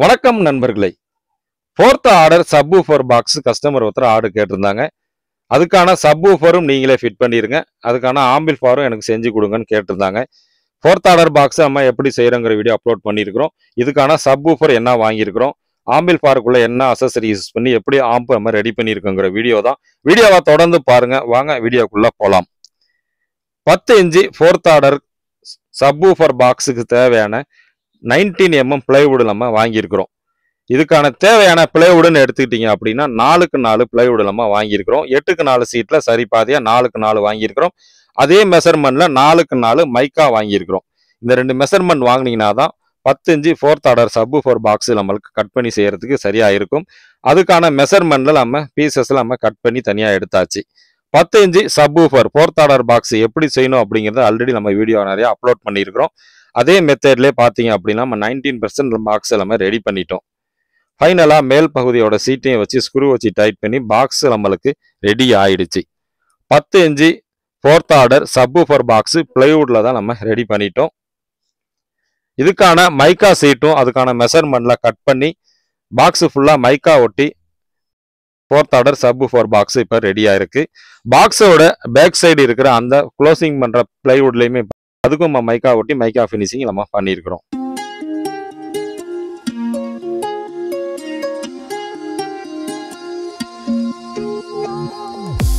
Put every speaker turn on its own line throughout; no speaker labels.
வணக்கம் நண்பர்களே. 4th order subwoofer box customer ஒருத்தர் ஆர்டர் கேட்டிருந்தாங்க. அதுக்கான சப்வூஃபரும் நீங்களே ஃபிட் பண்ணிருங்க. அதுக்கான ஆம்பிள்ஃபயரும் எனக்கு செஞ்சு கொடுங்கன்னு கேட்டிருந்தாங்க. 4th ஆர்டர் பாக்ஸ் நம்ம எப்படி செய்யறோங்கிற வீடியோ அப்லோட் பண்ணியிருக்கிறோம். இதுக்கான சப்வூஃபர் என்ன வாங்கியிருக்கிறோம், ஆம்பிள்ஃபயருக்குள்ள என்ன அசசரிஸ் யூஸ் பண்ணி எப்படி ஆம்ப் நம்ம ரெடி பண்ணியிருக்கோங்கிற வீடியோ தான். வீடியோவை தொடர்ந்து பாருங்க. வாங்க வீடியோக்குள்ள போலாம். 10 இன்ச்சு 4th ஆர்டர் சப்வூஃபர் பாக்ஸுக்கு தேவையான 19mm பிளைவுட் நம்ம வாங்கியிருக்கிறோம். இதுக்கான தேவையான பிளைவுட்னு எடுத்துக்கிட்டீங்க அப்படின்னா 4க்கு 4 பிளைவுட் நம்ம வாங்கியிருக்கிறோம். 8க்கு 4 சீட்ல சரி பாதியா 4க்கு 4 வாங்கியிருக்கிறோம். அதே மெஷர்மெண்ட்ல 4க்கு 4 மைக்கா வாங்கியிருக்கிறோம். இந்த ரெண்டு மெஷர்மெண்ட் வாங்கினீங்கன்னா தான் 10 inch 4th order subwoofer box நம்மளுக்கு கட் பண்ணி செய்யறதுக்கு சரியா இருக்கும். அதுக்கான மெஷர்மெண்ட்ல நம்ம பீசஸ்ல நம்ம கட் பண்ணி தனியா எடுத்தாச்சு. 10 inch subwoofer 4th order box எப்படி செய்யணும் அப்படிங்கறத ஆல்ரெடி நம்ம வீடியோ நிறைய அப்லோட் பண்ணியிருக்கிறோம். அதே மெத்தட்லேயே பார்த்தீங்க அப்படின்னா நம்ம 19% பாக்ஸ் நம்ம ரெடி பண்ணிட்டோம். ஃபைனலாக மேல் பகுதியோட சீட்டையும் வச்சு ஸ்க்ரூ வச்சு டைட் பண்ணி பாக்ஸ் நம்மளுக்கு ரெடி ஆயிடுச்சு. 10 inch 4th order subwoofer box பிளைவுட்ல தான் நம்ம ரெடி பண்ணிட்டோம். இதுக்கான மைக்கா சீட்டும் அதுக்கான மெஷர்மெண்ட்ல கட் பண்ணி பாக்ஸ் ஃபுல்லா மைக்கா ஒட்டி 4th ஆர்டர் சப்வூஃபர் பாக்ஸ் இப்போ ரெடியா இருக்கு. பாக்ஸோட பேக் சைடு இருக்கிற அந்த க்ளோசிங் பண்ற பிளைவுட்லயுமே அதுக்கும் நம்ம மைக்கா ஒட்டி மைக்கா ஃபினிஷிங் நம்ம பண்ணியிருக்கிறோம்.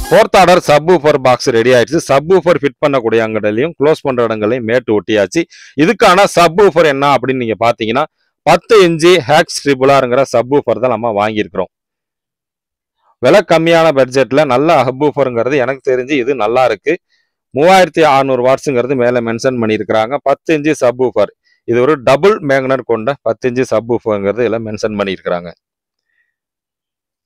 Fourth order subwoofer box ready ஆயிடுச்சு. சப்வூஃபர் ஃபிட் பண்ணக்கூடிய இடங்களையும் க்ளோஸ் பண்ற இடங்களையும் மேட்டு ஒட்டியாச்சு. இதுக்கான சப்வூஃபர் என்ன அப்படின்னு நீங்க பாத்தீங்கன்னா 10 இன்ச்சு ஹேக்ஸ் ட்ரிபுலாருங்கிற சப்வூஃபர் தான் நம்ம வாங்கியிருக்கிறோம். விலை கம்மியான பட்ஜெட்ல நல்ல சப்வூஃபருங்கிறது எனக்கு தெரிஞ்சு இது நல்லா இருக்கு. 3600 வாட்ஸுங்கிறது மேல மென்ஷன் பண்ணியிருக்கிறாங்க. 10 இன்ச்சு சப்வூஃபர் இது ஒரு டபுள் மேக்னட் கொண்ட 10 இன்ச்சு சப்வூஃபருங்கிறது இதில் மென்ஷன் பண்ணியிருக்கிறாங்க.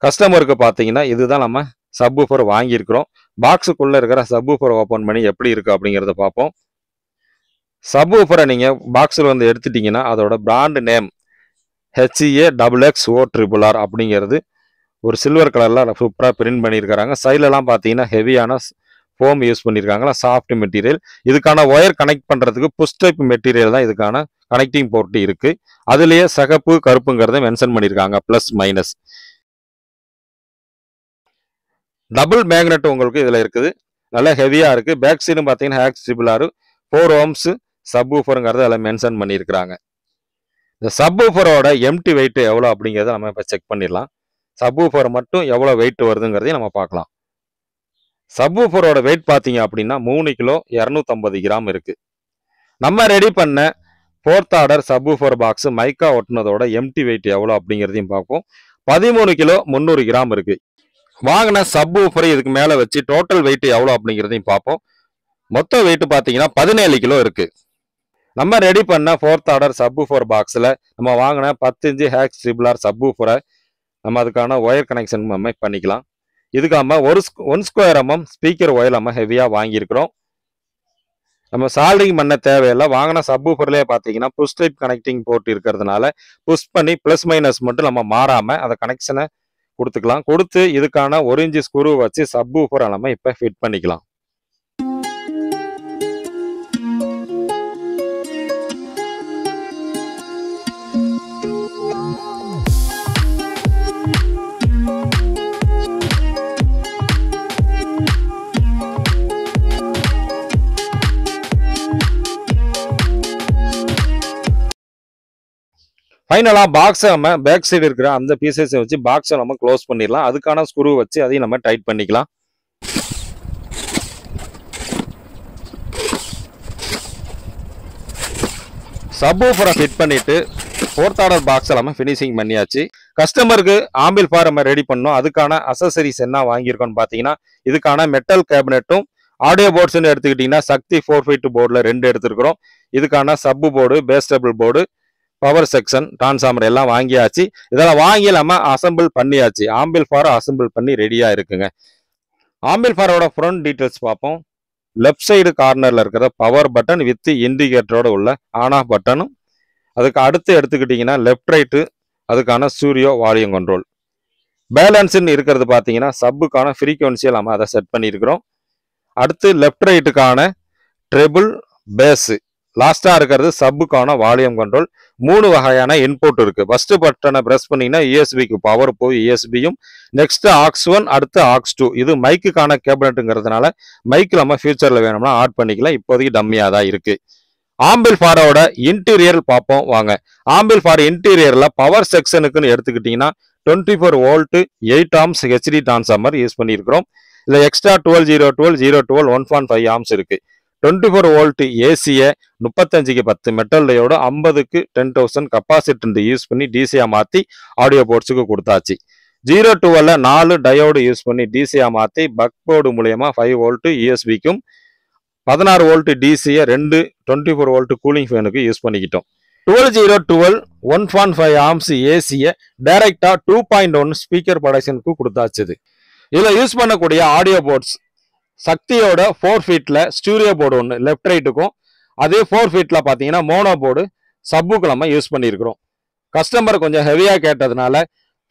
கஸ்டமருக்கு பார்த்தீங்கன்னா இதுதான் நம்ம சப்வூஃபர் வாங்கியிருக்கிறோம். பாக்ஸுக்குள்ள இருக்கிற சப்வூஃபர் ஓப்பன் பண்ணி எப்படி இருக்கு அப்படிங்கிறத பார்ப்போம். சப்வூஃபரை நீங்க பாக்ஸில் வந்து எடுத்துட்டீங்கன்னா அதோட பிராண்ட் நேம் HEAXXORRR அப்படிங்கிறது ஒரு சில்வர் கலர்ல சூப்பரா பிரிண்ட் பண்ணியிருக்கிறாங்க. சைட்லலாம் பார்த்தீங்கன்னா ஹெவியான ஃபோம் யூஸ் பண்ணியிருக்காங்களா, சாஃப்ட் மெட்டீரியல். இதுக்கான ஒயர் கனெக்ட் பண்றதுக்கு புஷ் டைப் மெட்டீரியல் தான் இதுக்கான கனெக்டிங் போர்ட் இருக்கு. அதுலயே சகப்பு கருப்புங்கிறத மென்ஷன் பண்ணியிருக்காங்க, பிளஸ் மைனஸ். டபுள் மேக்னெட் உங்களுக்கு இதுல இருக்குது, நல்லா ஹெவியா இருக்கு. பேக் சைடும் பார்த்தீங்கன்னா ஹேக்ஸ் ட்ரிபிளார் 4 ohms சப்வூஃபருங்கிறத அதில் மென்ஷன் பண்ணியிருக்கிறாங்க. இந்த சப்வூஃபரோட எம்டி வெயிட் எவ்வளோ அப்படிங்கிறத நம்ம இப்போ செக் பண்ணிடலாம். சப்வூஃபர் மட்டும் எவ்வளோ வெயிட் வருதுங்கிறதையும் நம்ம பார்க்கலாம். சப்வூஃபரோட வெயிட் பார்த்தீங்க அப்படின்னா 3 கிலோ 250 கிராம் இருக்கு. நம்ம ரெடி பண்ண 4th ஆர்டர் சப்வூஃபர் பாக்ஸ் மைக்கா ஒட்டினதோட எம்டி வெயிட் எவ்வளோ அப்படிங்கிறதையும் பார்ப்போம். 13 கிலோ 300 கிராம் இருக்கு. வாங்கின சப்வூஃபரை இதுக்கு மேலே வச்சு டோட்டல் வெயிட் எவ்வளோ அப்படிங்கிறதையும் பார்ப்போம். மொத்த வெயிட் பார்த்தீங்கன்னா 17 கிலோ இருக்கு. நம்ம ரெடி பண்ண 4th ஆர்டர் சப்வூஃபர் பாக்ஸில் நம்ம வாங்கின 10 இன்ச்சு ஹேக்ஸ் ட்ரிபிளார் சப்வூஃபரை நம்ம அதுக்கான ஒயர் கனெக்ஷன் நம்ம பண்ணிக்கலாம். இதுக்கு நம்ம 1 ஸ்கொயர் mm ஸ்பீக்கர் ஒயர் நம்ம ஹெவியா வாங்கியிருக்கிறோம். நம்ம சால்டிங் பண்ண தேவையில்லை. வாங்கின சப்வூஃபர்லேயே பார்த்தீங்கன்னா புஷ் டைப் கனெக்டிங் போர்ட் இருக்கிறதுனால புஷ் பண்ணி பிளஸ் மைனஸ் மட்டும் நம்ம மாறாம அதை கனெக்ஷனை கொடுத்துக்கலாம். கொடுத்து இதுக்கான 1 இன்ச்சு ஸ்க்ரூ வச்சு சப்வூஃபரை நம்ம இப்போ ஃபிட் பண்ணிக்கலாம். ஃபைனலா பாக்ஸை நம்ம பேக் சைடு இருக்கிற அந்த பீசஸை வச்சு பாக்ஸை நம்ம க்ளோஸ் பண்ணிடலாம். அதுக்கான ஸ்க்ரூ வச்சு அதையும் நம்ம டைட் பண்ணிக்கலாம். சப்வூஃபரை ஃபிட் பண்ணிட்டு 4th ஆர்டர் பாக்ஸை நம்ம ஃபினிஷிங் பண்ணியாச்சு. கஸ்டமருக்கு ஆம்பிள்ஃபயர் நம்ம ரெடி பண்ணோம். அதுக்கான அசசரிஸ் என்ன வாங்கியிருக்கோம்னு பார்த்தீங்கன்னா இதுக்கான மெட்டல் கேபினெட்டும் ஆடியோ போர்ட்ஸ்ன்னு எடுத்துக்கிட்டிங்கன்னா சக்தி 452 போர்டில் 2 எடுத்துருக்கிறோம். இதுக்கான sub board, bass treble board, power section, transformer எல்லாம் வாங்கியாச்சு. இதெல்லாம் வாங்கி நம்ம அசம்பிள் பண்ணியாச்சு. ஆம்பிள்ஃபயர் அசம்பிள் பண்ணி ரெடியா இருக்குங்க. ஆம்பிள்ஃபயரோட ஃப்ரண்ட் டீட்டெயில்ஸ் பார்ப்போம். லெஃப்ட் சைடு கார்னர்ல இருக்கிற பவர் பட்டன் வித் இண்டிகேட்டரோட உள்ள ஆன் ஆஃப் பட்டனும், அதுக்கு அடுத்து எடுத்துக்கிட்டிங்கன்னா லெஃப்ட் ரைட்டு அதுக்கான ஸ்டூடியோ வால்யூம் கண்ட்ரோல். பேலன்ஸ்ன்னு இருக்கிறது பார்த்தீங்கன்னா சப்புக்கான ஃப்ரீக்வன்சியை நம்ம அதை செட் பண்ணியிருக்கிறோம். அடுத்து லெஃப்ட் ரைட்டுக்கான ட்ரெபிள் பேஸ் லாஸ்டா இருக்கிறது சப்புக்கான வால்யூம் கண்ட்ரோல். 3 வகையான இன்புட் இருக்கு. ஃபர்ஸ்ட் பட்டனை பிரஸ் பண்ணீங்கன்னா யூஎஸ்பிக்கு பவர் போய் யூஎஸ்பியும், நெக்ஸ்ட் AUX1, அடுத்து AUX2. இது மைக்குக்கான கேபினட்டுங்கிறதுனால மைக் நம்ம ஃபியூச்சர்ல வேணும்னா ஆட் பண்ணிக்கலாம். இப்போதைக்கு டம்மியா தான் இருக்கு. ஆம்பிள்ஃபயரோட இன்டீரியர் பார்ப்போம் வாங்க. ஆம்பிள்ஃபயர் இன்டீரியர்ல பவர் செக்ஷனுக்குன்னு எடுத்துக்கிட்டீங்கன்னா 24 volt 8 amps HT transformer use பண்ணியிருக்கிறோம். இதுல எக்ஸ்ட்ரா 12 1.5 ஆம்ஸ் இருக்கு. 24 வோல்ட் ஏசியை 35க்கு 10 மெட்டல் டயோடு 50க்கு 10,000 கெப்பாசிட்டன்ட் யூஸ் பண்ணி டிசியா மாத்தி ஆடியோ போர்ட்ஸுக்கு கொடுத்தாச்சு. 0-12 4 டயோடு யூஸ் பண்ணி டிசியா மாத்தி பக் போர்டு மூலயமா 5 வோல்ட் யூஎஸ்பிக்கும் 16 வோல்ட் டிசியை 24 வோல்ட் கூலிங் ஃபேனுக்கு யூஸ் பண்ணிக்கிட்டோம். 12 1.5 ஆம்ஸ் ஏசியை டைரக்டா 2.1 ஸ்பீக்கர் ப்ரொடக்ஷனுக்கு கொடுத்தாச்சுது. இதுல யூஸ் பண்ணக்கூடிய ஆடியோ போர்ட்ஸ் சக்தியோட 4 ஃபீட்ல ஸ்டூடியோ போர்டு ஒன்று லெஃப்ட் ரைட்டுக்கும், அதே 4 ஃபீட்ல பாத்தீங்கன்னா மோனோ போர்டு சப்புக்கு நம்ம யூஸ் பண்ணியிருக்கிறோம். கஸ்டமர் கொஞ்சம் ஹெவியா கேட்டதுனால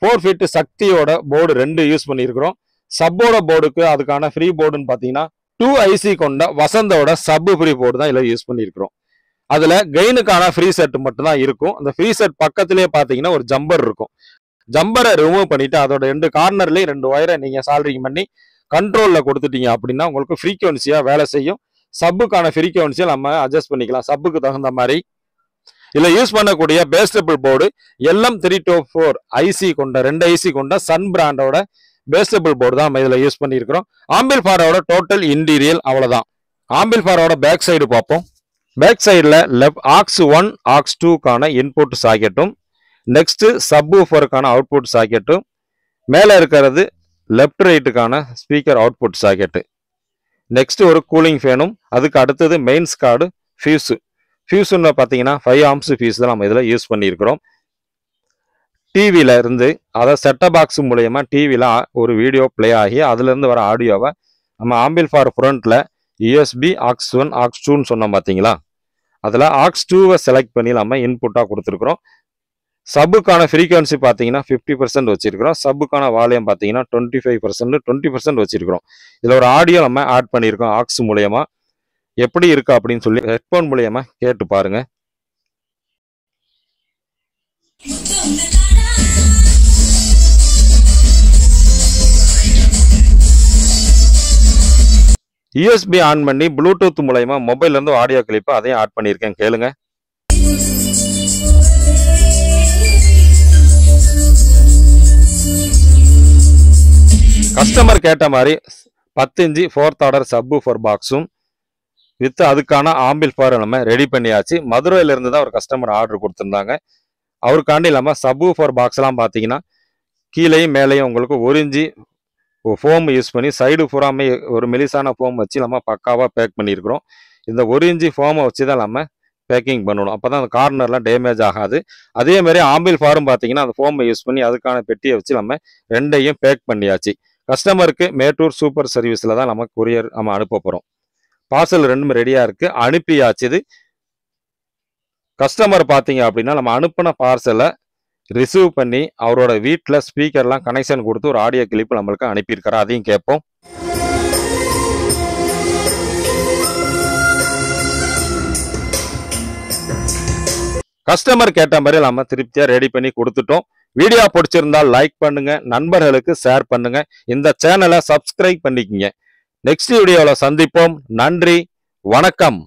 4 ஃபீட் சக்தியோட போர்டு 2 யூஸ் பண்ணியிருக்கிறோம். சப்போட போர்டுக்கு அதுக்கான ஃப்ரீ போர்டுன்னு பாத்தீங்கன்னா 2 ஐசி கொண்ட வசந்தோட சப் ஃப்ரீ போர்டு தான் இதில் யூஸ் பண்ணியிருக்கிறோம். அதுல கெயினுக்கான ஃப்ரீ செட் மட்டும் தான் இருக்கும். அந்த ஃப்ரீ செட் பக்கத்திலேயே பாத்தீங்கன்னா ஒரு ஜம்பர் இருக்கும். ஜம்பரை ரிமூவ் பண்ணிட்டு அதோட 2 கார்னர்லயும் 2 ஒயரை நீங்க சால்டரிங் பண்ணி கண்ட்ரோல்ல கொடுத்துட்டீங்க அப்படின்னா உங்களுக்கு ஃப்ரீக்வன்சியா வேலை செய்யும். சப்புக்கான ஃப்ரீக்வன்சியை நம்ம அட்ஜஸ்ட் பண்ணிக்கலாம் சப்புக்கு தகுந்த மாதிரி. இதுல யூஸ் பண்ணக்கூடிய பேஸ்டபிள் போர்டு LM324 ஐசி கொண்ட 2 ஐசி கொண்ட சன் பிராண்டோட பேஸ்டபிள் போர்டு தான் நம்ம இதுல யூஸ் பண்ணியிருக்கிறோம். ஆம்பிள்ஃபயரோட டோட்டல் இன்டீரியல் அவ்வளவுதான். ஆம்பிள்ஃபயரோட பேக் சைடு பார்ப்போம். பேக் சைடில் AUX1 AUX2க்கான இன்புட் சாக்கெட்டும், நெக்ஸ்ட் சப்வூஃபருக்கான அவுட்புட் சாக்கெட்டும், மேலே இருக்கிறது லெஃப்ட் ரைட்டுக்கான ஸ்பீக்கர் அவுட்புட் சாக்கெட்டு, நெக்ஸ்ட் ஒரு கூலிங் ஃபேனும், அதுக்கு அடுத்தது மெயின்ஸ் கார்டு ஃபியூஸுன்னு பார்த்தீங்கன்னா 5 ஆம்ஸ் ஃபியூஸ் தான் நம்ம இதில் யூஸ் பண்ணியிருக்கிறோம். டிவியில இருந்து அதாவது செட்டப் பாக்ஸ் மூலயமா டிவியில் ஒரு வீடியோ பிளே ஆகி அதுலேருந்து வர ஆடியோவை நம்ம ஆம்பிள்ஃபயர் ஃப்ரண்ட்ல யூஎஸ்பி AUX1 AUX2ன்னு சொன்னோம் பார்த்தீங்களா, அதில் AUX2வை செலக்ட் பண்ணி நம்ம இன்புட்டாக கொடுத்துருக்குறோம். சப்புக்கான ஃப்ரீக்வன்சி பார்த்தீங்கன்னா 50% வச்சிருக்கிறோம். சப்புக்கான வால்யூம் பார்த்தீங்கன்னா 25% 20% வச்சிருக்கிறோம். இதில் ஒரு ஆடியோ நம்ம ஆட் பண்ணியிருக்கோம் AUX மூலயமா. எப்படி இருக்கு அப்படின்னு சொல்லி ஹெட்ஃபோன் மூலயமா கேட்டு பாருங்க. யூஎஸ்பி ஆன் பண்ணி ப்ளூடூத் மூலயமா மொபைல்ல இருந்து ஆடியோ கிளிப் அதையும் ஆட் பண்ணியிருக்கேன், கேளுங்க. கஸ்டமர் கேட்ட மாதிரி 10 இன்ச்சு 4th ஆர்டர் சப்வூஃபர் பாக்ஸும் வித் அதுக்கான ஆம்பிள்ஃபயர் நம்ம ரெடி பண்ணியாச்சு. மதுரையில இருந்து தான் ஒரு கஸ்டமர் ஆர்டர் கொடுத்துருந்தாங்க. அவருக்காண்டி இல்லாமல் சப்வூஃபர் பாக்ஸ்லாம் பார்த்தீங்கன்னா கீழேயும் மேலேயும் உங்களுக்கு 1 இன்ச்சு ஃபோம் யூஸ் பண்ணி சைடு பூராமே ஒரு மெலிசான ஃபோம் வச்சு நம்ம பக்காவாக பேக் பண்ணியிருக்கிறோம். இந்த 1 இன்ச்சு ஃபோமை வச்சு தான் நம்ம பேக்கிங் பண்ணணும். அப்போ தான் அந்த கார்னர்லாம் டேமேஜ் ஆகாது. அதே மாதிரி ஆம்பிள்ஃபயரும் பார்த்தீங்கன்னா அந்த ஃபோமை யூஸ் பண்ணி அதுக்கான பெட்டியை வச்சு நம்ம 2ஐயும் பேக் பண்ணியாச்சு. கஸ்டமருக்கு மேட்டூர் சூப்பர் சர்வீஸில் தான் நம்ம கொரியர் நம்ம அனுப்ப போகிறோம். பார்சல் 2மே ரெடியாக இருக்குது, அனுப்பியாச்சுது. கஸ்டமர் பார்த்தீங்க அப்படின்னா நம்ம அனுப்பின பார்சலை ரிசீவ் பண்ணி அவரோட வீட்டில் ஸ்பீக்கர்லாம் கனெக்ஷன் கொடுத்து ஒரு ஆடியோ கிளிப் நம்மளுக்கு அனுப்பியிருக்காரு. அதையும் கேட்போம். கஸ்டமர் கேட்ட மாதிரி நம்ம திருப்தியாக ரெடி பண்ணி கொடுத்துட்டோம். வீடியோ பிடிச்சிருந்தால் லைக் பண்ணுங்க, நண்பர்களுக்கு ஷேர் பண்ணுங்க, இந்த சேனலை சப்ஸ்கிரைப் பண்ணிக்கங்க. நெக்ஸ்ட் வீடியோவில் சந்திப்போம். நன்றி, வணக்கம்.